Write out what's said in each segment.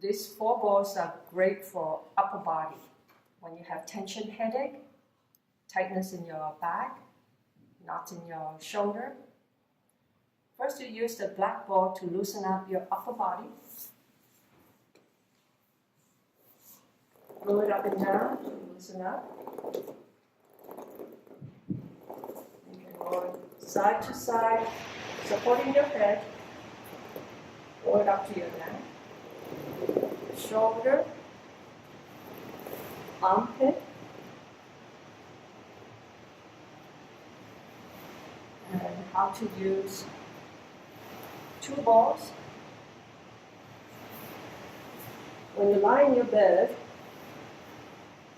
These 4 balls are great for upper body. When you have tension headache, tightness in your back, knots in your shoulder. First, you use the black ball to loosen up your upper body. Roll it up and down to loosen up. You can roll it side to side, supporting your head. Roll it up to your neck. Shoulder, armpit, and how to use 2 balls. When you lie in your bed,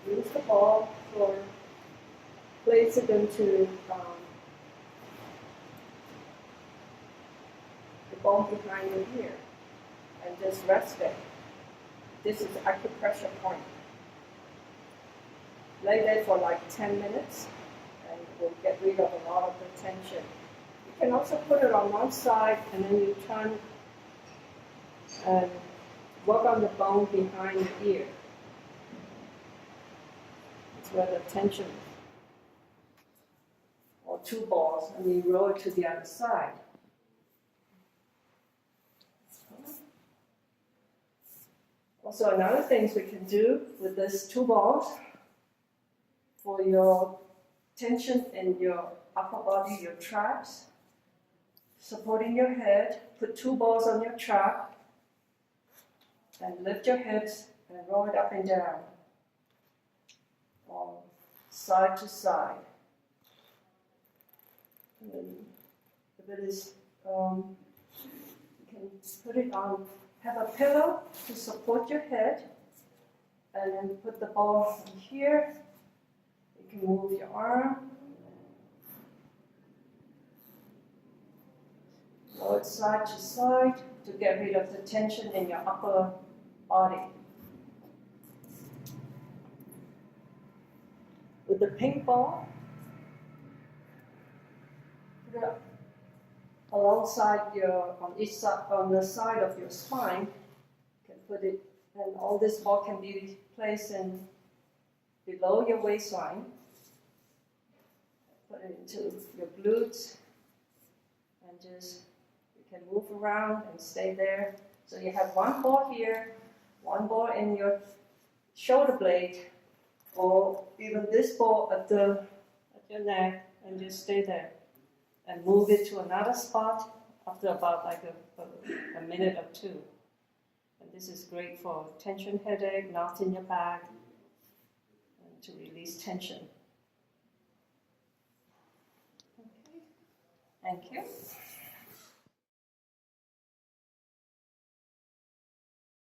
use the ball for placing them to the bone behind your ear and just rest it. This is acupressure point. Lay there for like 10 minutes and it will get rid of a lot of the tension. You can also put it on one side and then you turn and work on the bone behind your ear. It's where the tension is. Or 2 balls and you roll it to the other side. Also, another things we can do with these 2 balls for your tension in your upper body, your traps, supporting your head, put 2 balls on your trap and lift your hips and roll it up and down, or side to side. And if it is, you can put it on. Have a pillow to support your head, and then put the ball in here. You can move your arm, roll it side to side to get rid of the tension in your upper body. With the pink ball, put it up alongside on each side, on the side of your spine. You can put it, and all this ball can be placed in below your waistline. Put it into your glutes, and just, you can move around and stay there. So you have 1 ball here, 1 ball in your shoulder blade, or even this ball at your neck, and just stay there. And move it to another spot after about like a minute or 2. And this is great for tension headache, knots in your back, and to release tension. Okay. Thank you.